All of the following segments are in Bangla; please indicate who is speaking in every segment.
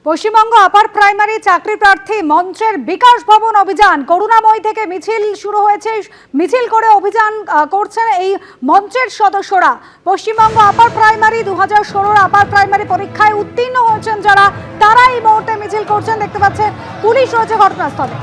Speaker 1: পশ্চিমবঙ্গ আপার প্রাইমারি চাকরি প্রার্থী মঞ্চের বিকাশ ভবন অভিযান করুণাময় থেকে মিছিল শুরু হয়েছে। মিছিল করে অভিযান করছেন এই মঞ্চের সদস্যরা। Paschimbanga upper primary 2016 upper primary পরীক্ষায় উত্তীর্ণ হয়েছেন যারা, তারা এই মুহূর্তে মিছিল করছেন। দেখতে পাচ্ছেন পুলিশ রয়েছে ঘটনাস্থলে।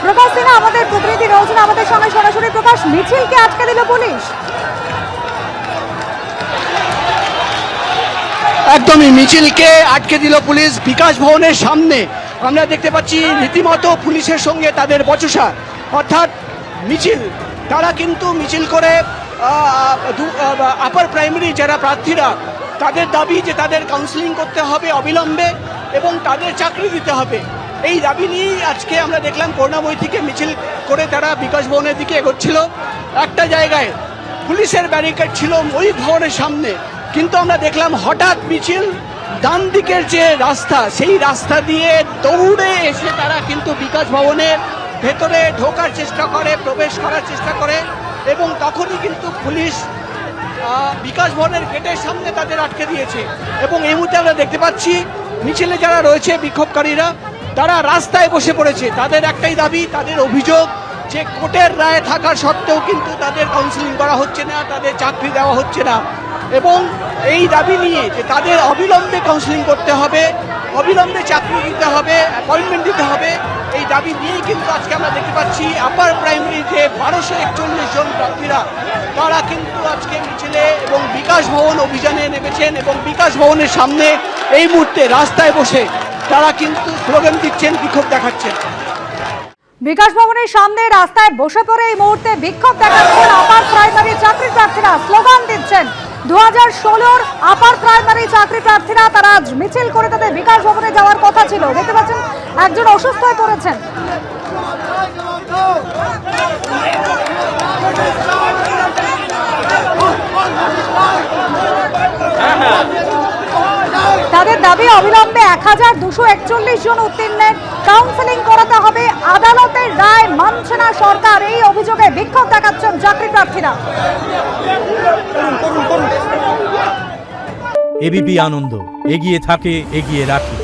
Speaker 1: প্রকাশ সিনহা আমাদের প্রতিনিধি রয়েছেন আমাদের সঙ্গে সরাসরি। প্রকাশ, মিছিলকে আটকে দিল পুলিশ।
Speaker 2: একদমই মিছিলকে আটকে দিল পুলিশ বিকাশ ভবনের সামনে। আমরা দেখতে পাচ্ছি রীতিমতো পুলিশের সঙ্গে তাদের বচসা, অর্থাৎ মিছিল, তারা কিন্তু মিছিল করে আপার প্রাইমারি যারা প্রার্থীরা, তাদের দাবি যে তাদের কাউন্সিলিং করতে হবে অবিলম্বে এবং তাদের চাকরি দিতে হবে। এই দাবি নিয়েই আজকে আমরা দেখলাম করুণাময় থেকে মিছিল করে তারা বিকাশ ভবনের দিকে এগোচ্ছিল। একটা জায়গায় পুলিশের ব্যারিকেড ছিল ওই ভবনের সামনে, কিন্তু আমরা দেখলাম হঠাৎ মিছিল ডান দিকের যে রাস্তা, সেই রাস্তা দিয়ে দৌড়ে এসে তারা কিন্তু বিকাশ ভবনের ভেতরে ঢোকার চেষ্টা করে, প্রবেশ করার চেষ্টা করে এবং তখনই কিন্তু পুলিশ বিকাশ ভবনের গেটের সামনে তাদের আটকে দিয়েছে। এবং এই মুহূর্তে আমরা দেখতে পাচ্ছি মিছিলে যারা রয়েছে বিক্ষোভকারীরা, তারা রাস্তায় বসে পড়েছে। তাদের একটাই দাবি, তাদের অভিযোগ যে কোর্টের রায় থাকার সত্ত্বেও কিন্তু তাদের কাউন্সিলিং করা হচ্ছে না, তাদের চাকরি দেওয়া হচ্ছে না এবং এই দাবি নিয়ে যে তাদের অবিলম্বে কাউন্সিলিং করতে হবে, অবিলম্বে চাকরি দিতে হবে, অ্যাপয়েন্টমেন্ট দিতে হবে, এই দাবি নিয়েই কিন্তু আজকে আমরা দেখতে পাচ্ছি আপার প্রাইমারি যে 1241 জন প্রার্থীরা, তারা কিন্তু আজকে মিছিলে এবং বিকাশ ভবন অভিযানে নেমেছেন এবং বিকাশ ভবনের সামনে এই মুহূর্তে রাস্তায় বসে তারা কিন্তু স্লোগান দিচ্ছেন, বিক্ষোভ দেখাচ্ছেন।
Speaker 1: বিকাশ ভবনের সামনে রাস্তায় বসে পড়ে এই মুহূর্তে বিক্ষোভ দেখাচ্ছেন আপার প্রাইমারি চাকরি প্রার্থীরা, স্লোগান দিচ্ছেন। 2016 আপার প্রাইমারি চাকরি প্রার্থীরা তারা আজ মিছিল করে তাদের বিকাশ ভবনে যাওয়ার কথা ছিল। দেখতে পাচ্ছেন একজন অসুস্থ হয়ে পড়েছেন। তাদের দাবি অবিলম্বে 1241 জন উত্তীর্ণের কাউন্সিলিং করাতে হবে। আদালতের রায় মানছে না সরকার, এই অভিযোগে বিক্ষোভ দেখাচ্ছেন চাকরি প্রার্থীরা।
Speaker 3: এবিপি আনন্দ এগিয়ে থাকে, এগিয়ে রাখে।